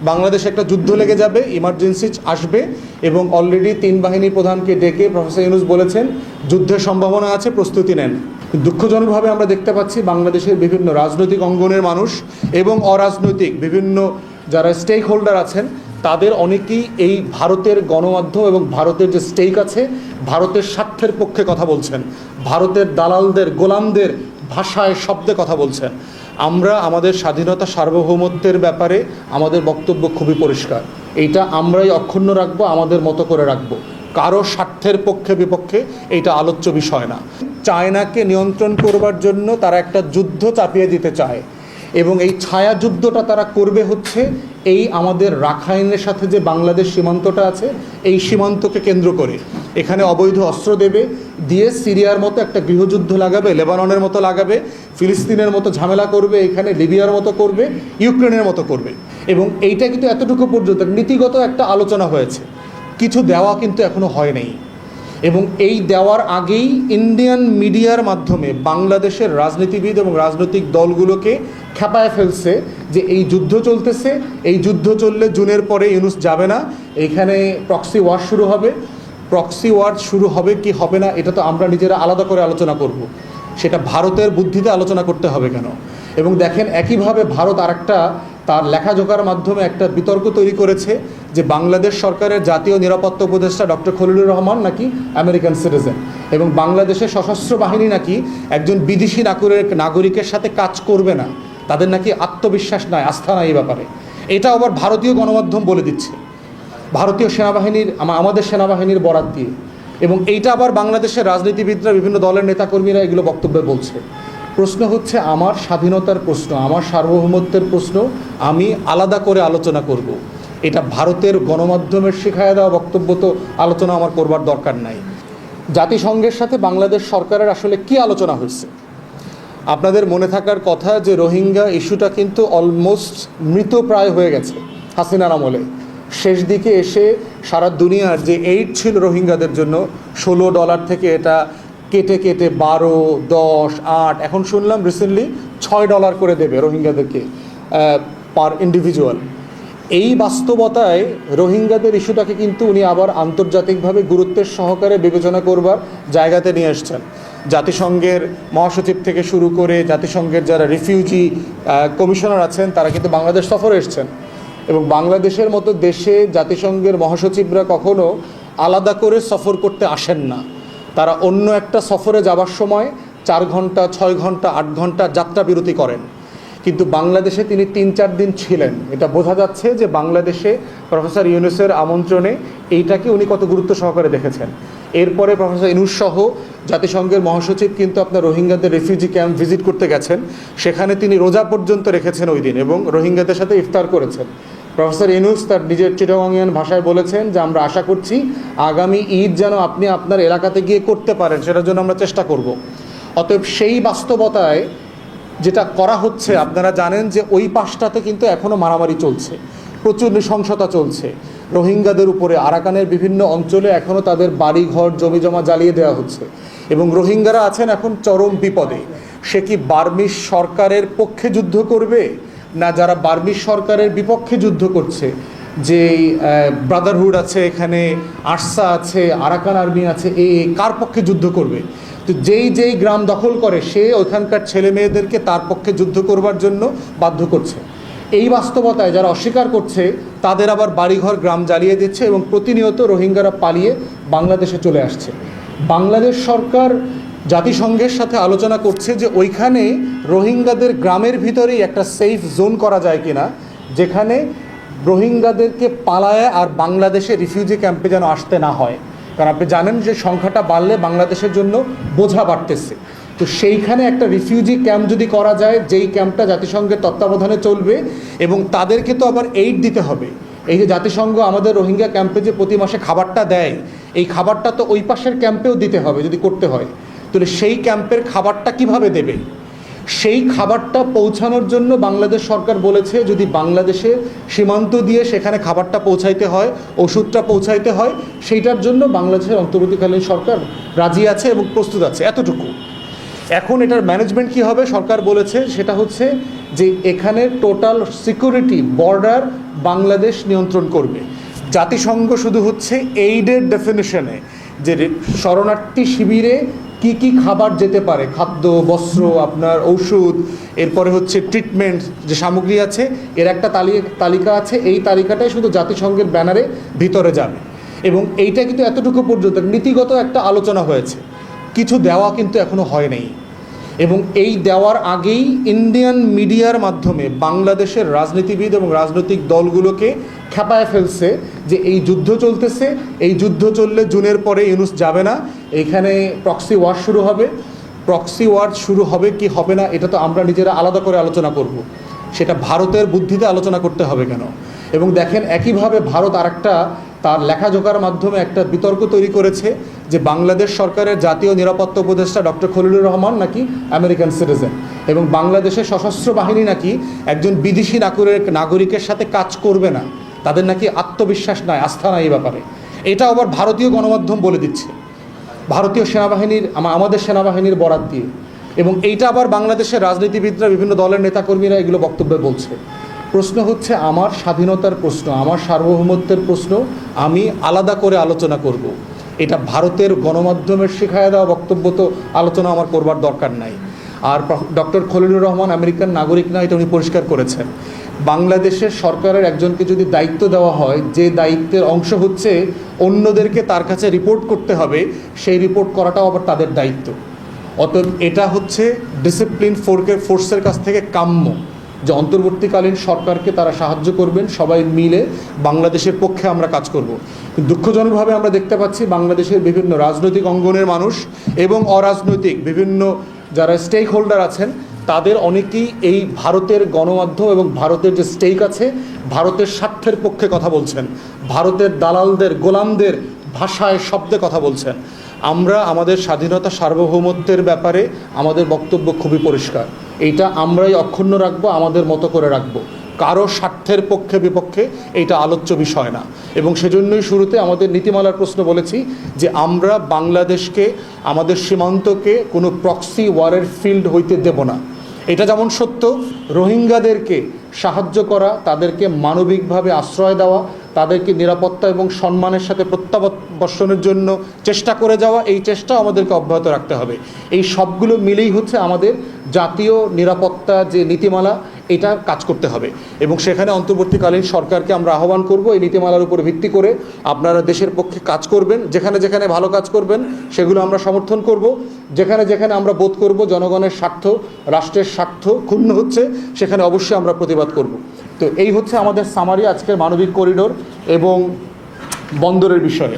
বাংলাদেশে একটা যুদ্ধ লেগে যাবে, ইমার্জেন্সি আসবে এবং অলরেডি 3 বাহিনী প্রধানকে ডেকে প্রফেসর ইউনূস বলেছেন যুদ্ধের সম্ভাবনা আছে, প্রস্তুতি নেন। দুঃখজনকভাবে আমরা দেখতে পাচ্ছি বাংলাদেশের বিভিন্ন রাজনৈতিক অঙ্গনের মানুষ এবং অরাজনৈতিক বিভিন্ন যারা স্টেক হোল্ডার আছেন তাদের অনেকেই এই ভারতের গণমাধ্যম এবং ভারতের যে স্টেক আছে ভারতের স্বার্থের পক্ষে কথা বলছেন, ভারতের দালালদের গোলামদের ভাষায় শব্দে কথা বলছেন। আমরা আমাদের স্বাধীনতা সার্বভৌমত্বের ব্যাপারে আমাদের বক্তব্য খুবই পরিষ্কার, এইটা আমরাই অক্ষুণ্ণ রাখবো, আমাদের মতো করে রাখবো, কারো স্বার্থের পক্ষে বিপক্ষে এইটা আলোচ্য বিষয় না। চায়নাকে নিয়ন্ত্রণ করবার জন্য তারা একটা যুদ্ধ চাপিয়ে দিতে চায় এবং এই ছায়া যুদ্ধটা তারা করবে হচ্ছে এই আমাদের রাখাইনের সাথে যে বাংলাদেশ সীমান্তটা আছে এই সীমান্তকে কেন্দ্র করে এখানে অবৈধ অস্ত্র দেবে, দিয়ে সিরিয়ার মতো একটা গৃহযুদ্ধ লাগাবে, লেবাননের মতো লাগাবে, ফিলিস্তিনের মতো ঝামেলা করবে, এখানে লিবিয়ার মতো করবে, ইউক্রেনের মতো করবে। এবং এইটা কিন্তু এতটুকু পর্যন্ত নীতিগত একটা আলোচনা হয়েছে, কিছু দেওয়া কিন্তু এখনো হয় নাই। এবং এই দেওয়ার আগেই ইন্ডিয়ান মিডিয়ার মাধ্যমে বাংলাদেশের রাজনীতিবিদ এবং রাজনৈতিক দলগুলোকে খেপায় ফেলছে যে এই যুদ্ধ চলতেছে, এই যুদ্ধ চললে জুনের পরে ইউনূস যাবে না, এইখানে প্রক্সি ওয়ার শুরু হবে। প্রক্সি ওয়ার শুরু হবে কি হবে না এটা তো আমরা নিজেরা আলাদা করে আলোচনা করব, সেটা ভারতের বুদ্ধিতে আলোচনা করতে হবে কেন। এবং দেখেন একইভাবে ভারত আরেকটা তার লেখাজোখার মাধ্যমে একটা বিতর্ক তৈরি করেছে যে বাংলাদেশ সরকারের জাতীয় নিরাপত্তা উপদেষ্টা ডক্টর খলিলুর রহমান নাকি আমেরিকান সিটিজেন এবং বাংলাদেশের সশস্ত্র বাহিনী নাকি একজন বিদেশি নাগরিকের সাথে কাজ করবে না, তাদের নাকি আত্মবিশ্বাস নাই, আস্থা নাই এই ব্যাপারে। এটা আবার ভারতীয় গণমাধ্যম বলে দিচ্ছে, ভারতীয় সেনাবাহিনীর আমাদের সেনাবাহিনীর বরাত দিয়ে। এবং এইটা আবার বাংলাদেশের রাজনীতিবিদরা বিভিন্ন দলের নেতাকর্মীরা এগুলো বক্তব্যে বলছে। প্রশ্ন হচ্ছে আমার স্বাধীনতার প্রশ্ন, আমার সার্বভৌমত্বের প্রশ্ন আমি আলাদা করে আলোচনা করব। এটা ভারতের গণমাধ্যমের শিখায় দেওয়া বক্তব্য তো আলোচনা আমার করবার দরকার নাই। জাতিসংঘের সাথে বাংলাদেশ সরকারের আসলে কি আলোচনা হয়েছে? আপনাদের মনে থাকার কথা যে রোহিঙ্গা ইস্যুটা কিন্তু অলমোস্ট মৃতপ্রায় হয়ে গেছে হাসিনার আমলে। শেষ দিকে এসে সারা দুনিয়ার যে এইড ছিল রোহিঙ্গাদের জন্য $16 থেকে এটা কেটে কেটে 12, 10, 8 এখন শুনলাম রিসেন্টলি $6 করে দেবে রোহিঙ্গাদেরকে পার ইন্ডিভিজুয়াল। এই বাস্তবতায় রোহিঙ্গাদের ইস্যুটাকে কিন্তু উনি আবার আন্তর্জাতিকভাবে গুরুত্বের সহকারে বিবেচনা করবার জায়গাতে নিয়ে আসছেন। জাতিসংঘের মহাসচিব থেকে শুরু করে জাতিসংঘের যারা রিফিউজি কমিশনার আছেন তারা কিন্তু বাংলাদেশ সফরে এসছেন এবং বাংলাদেশের মতো দেশে জাতিসংঘের মহাসচিবরা কখনো আলাদা করে সফর করতে আসেন না। তারা অন্য একটা সফরে যাবার সময় 4 ঘন্টা, 6 ঘন্টা, 8 ঘন্টা যাত্রা বিরতি করেন। কিন্তু বাংলাদেশে তিনি 3-4 দিন ছিলেন। এটা বোঝা যাচ্ছে যে বাংলাদেশে প্রফেসর ইউনূসের আমন্ত্রণে এইটাকে উনি কত গুরুত্ব সহকারে দেখেছেন। এরপরে প্রফেসর ইউনূস সহ জাতিসংঘের মহাসচিব কিন্তু আপনার রোহিঙ্গাদের রেফিউজি ক্যাম্প ভিজিট করতে গেছেন, সেখানে তিনি রোজা পর্যন্ত রেখেছেন ওই দিন এবং রোহিঙ্গাদের সাথে ইফতার করেছেন। প্রফেসর ইউনূস তার নিজের চিটাগাঙ্গিয়ান ভাষায় বলেছেন যে আমরা আশা করছি আগামী ঈদ যেন আপনি আপনার এলাকাতে গিয়ে করতে পারেন, সেটার জন্য আমরা চেষ্টা করব। অতএব সেই বাস্তবতায় যেটা করা হচ্ছে আপনারা জানেন যে ওই পাশটাতে কিন্তু এখনও মারামারি চলছে, প্রচুর নৃশংসতা চলছে রোহিঙ্গাদের উপরে। আরাকানের বিভিন্ন অঞ্চলে এখনও তাদের বাড়িঘর জমিজমা জ্বালিয়ে দেওয়া হচ্ছে এবং রোহিঙ্গারা আছেন এখন চরম বিপদে। সে কি বার্মিজ সরকারের পক্ষে যুদ্ধ করবে না যারা বার্মিজ সরকারের বিপক্ষে যুদ্ধ করছে, যে ব্রাদারহুড আছে, এখানে আরসা আছে, আরাকান আর্মি আছে, কার পক্ষে যুদ্ধ করবে? তো যেই গ্রাম দখল করে সে ওইখানকার ছেলে মেয়েদেরকে তার পক্ষে যুদ্ধ করবার জন্য বাধ্য করছে। এই বাস্তবতায় যারা অস্বীকার করছে তাদের আবার বাড়িঘর গ্রাম জ্বালিয়ে দিচ্ছে এবং প্রতিনিয়ত রোহিঙ্গারা পালিয়ে বাংলাদেশে চলে আসছে। বাংলাদেশ সরকার জাতিসংঘের সাথে আলোচনা করছে যে ওইখানে রোহিঙ্গাদের গ্রামের ভিতরেই একটা সেফ জোন করা যায় কিনা, যেখানে রোহিঙ্গাদেরকে পালায় আর বাংলাদেশে রিফিউজি ক্যাম্পে যেন আসতে না হয়। কারণ আপনি জানেন যে সংখ্যাটা বাড়লে বাংলাদেশের জন্য বোঝা বাড়তেছে। তো সেইখানে একটা রিফিউজি ক্যাম্প যদি করা যায়, যেই ক্যাম্পটা জাতিসংঘের তত্ত্বাবধানে চলবে এবং তাদেরকে তো আবার এইড দিতে হবে। এই যে জাতিসংঘ আমাদের রোহিঙ্গা ক্যাম্পে যে প্রতি মাসে খাবারটা দেয়, এই খাবারটা তো ওই পাশের ক্যাম্পেও দিতে হবে যদি করতে হয়। তাহলে সেই ক্যাম্পের খাবারটা কিভাবে দেবে? সেই খাবারটা পৌঁছানোর জন্য বাংলাদেশ সরকার বলেছে যদি বাংলাদেশে সীমান্ত দিয়ে সেখানে খাবারটা পৌঁছাইতে হয়, ওষুধটা পৌঁছাইতে হয়, সেইটার জন্য বাংলাদেশের অন্তর্বর্তীকালীন সরকার রাজি আছে এবং প্রস্তুত আছে। এতটুকু। এখন এটার ম্যানেজমেন্ট কী হবে সরকার বলেছে সেটা হচ্ছে যে এখানে টোটাল সিকিউরিটি বর্ডার বাংলাদেশ নিয়ন্ত্রণ করবে। জাতিসংঘ শুধু হচ্ছে এইডের ডেফিনেশনে যে শরণার্থী শিবিরে কি কি খাবার যেতে পারে, খাদ্য, বস্ত্র, আপনার ঔষধ, এরপরে হচ্ছে ট্রিটমেন্ট যে সামগ্রী আছে, এর একটা তালিকা আছে। এই তালিকাটাই শুধু জাতিসংঘের ব্যানারে ভিতরে যাবে। এবং এইটা কিন্তু এতটুকু পর্যন্ত নীতিগত একটা আলোচনা হয়েছে, কিছু দেওয়া কিন্তু এখনও হয় নাই। এবং এই দেওয়ার আগেই ইন্ডিয়ান মিডিয়ার মাধ্যমে বাংলাদেশের রাজনীতিবিদ এবং রাজনৈতিক দলগুলোকে খেপায় ফেলছে যে এই যুদ্ধ চলতেছে, এই যুদ্ধ চললে জুনের পরে ইউনূস যাবে না, এইখানে প্রক্সি ওয়ার শুরু হবে। প্রক্সি ওয়ার শুরু হবে কি হবে না এটা তো আমরা নিজেরা আলাদা করে আলোচনা করব, সেটা ভারতের বুদ্ধিতে আলোচনা করতে হবে কেন। এবং দেখেন একইভাবে ভারত আরেকটা তার লেখাজোখার মাধ্যমে একটা বিতর্ক তৈরি করেছে যে বাংলাদেশ সরকারের জাতীয় নিরাপত্তা উপদেষ্টা ডক্টর খলিলুর রহমান নাকি আমেরিকান সিটিজেন, এবং বাংলাদেশের সশস্ত্র বাহিনী নাকি একজন বিদেশি নাগরিকের সাথে কাজ করবে না, তাদের নাকি আত্মবিশ্বাস নাই, আস্থা নাই এই ব্যাপারে। এটা আবার ভারতীয় গণমাধ্যম বলে দিচ্ছে, ভারতীয় সেনাবাহিনীর, আমাদের সেনাবাহিনীর বরাত দিয়ে। এবং এইটা আবার বাংলাদেশের রাজনীতিবিদরা, বিভিন্ন দলের নেতাকর্মীরা এগুলো বক্তব্যে বলছে। প্রশ্ন হচ্ছে আমার স্বাধীনতার প্রশ্ন, আমার সার্বভৌমত্বের প্রশ্ন, আমি আলাদা করে আলোচনা করব। এটা ভারতের গণমাধ্যমের শিখায় দেওয়া বক্তব্য তো আলোচনা আমার করবার দরকার নাই। আর ডক্টর খলিলুর রহমান আমেরিকান নাগরিক না, এটা উনি পরিষ্কার করেছেন। বাংলাদেশের সরকারের একজনকে যদি দায়িত্ব দেওয়া হয়, যে দায়িত্বের অংশ হচ্ছে অন্যদেরকে তার কাছে রিপোর্ট করতে হবে, সেই রিপোর্ট করাটাও আবার তাদের দায়িত্ব। অতএব এটা হচ্ছে ডিসিপ্লিন ফোর্সের কাছ থেকে কাম্য যে অন্তর্বর্তীকালীন সরকারকে তারা সাহায্য করবেন, সবাই মিলে বাংলাদেশের পক্ষে আমরা কাজ করব। দুঃখজনকভাবে আমরা দেখতে পাচ্ছি বাংলাদেশের বিভিন্ন রাজনৈতিক অঙ্গনের মানুষ এবং অরাজনৈতিক বিভিন্ন যারা স্টেক হোল্ডার আছেন, তাদের অনেকেই এই ভারতের গণমাধ্যম এবং ভারতের যে স্টেক আছে, ভারতের স্বার্থের পক্ষে কথা বলছেন, ভারতের দালালদের, গোলামদের ভাষায়, শব্দে কথা বলছেন। আমরা আমাদের স্বাধীনতা সার্বভৌমত্বের ব্যাপারে আমাদের বক্তব্য খুবই পরিষ্কার, এইটা আমরাই অক্ষুণ্ণ রাখবো, আমাদের মতো করে রাখবো, কারো স্বার্থের পক্ষে বিপক্ষে এইটা আলোচ্য বিষয় না। এবং সেজন্যই শুরুতে আমাদের নীতিমালার প্রশ্ন বলেছি যে আমরা বাংলাদেশকে, আমাদের সীমান্তকে কোনো প্রক্সি ওয়ারের ফিল্ড হইতে দেব না। এটা যেমন সত্য, রোহিঙ্গাদেরকে সাহায্য করা, তাদেরকে মানবিকভাবে আশ্রয় দেওয়া, তাদেরকে নিরাপত্তা এবং সম্মানের সাথে প্রত্যাবর্তনের জন্য চেষ্টা করে যাওয়া, এই চেষ্টাও আমাদেরকে অব্যাহত রাখতে হবে। এই সবগুলো মিলেই হচ্ছে আমাদের জাতীয় নিরাপত্তা যে নীতিমালা, এটা কাজ করতে হবে। এবং সেখানে অন্তর্বর্তীকালীন সরকারকে আমরা আহ্বান করব এই নীতিমালার উপর ভিত্তি করে আপনারা দেশের পক্ষে কাজ করবেন, যেখানে যেখানে ভালো কাজ করবেন সেগুলো আমরা সমর্থন করব, যেখানে যেখানে আমরা বোধ করব জনগণের স্বার্থ, রাষ্ট্রের স্বার্থ ক্ষুণ্ণ হচ্ছে, সেখানে অবশ্যই আমরা প্রতিবাদ করব। তো এই হচ্ছে আমাদের সামারি আজকের মানবিক করিডোর এবং বন্দরের বিষয়ে।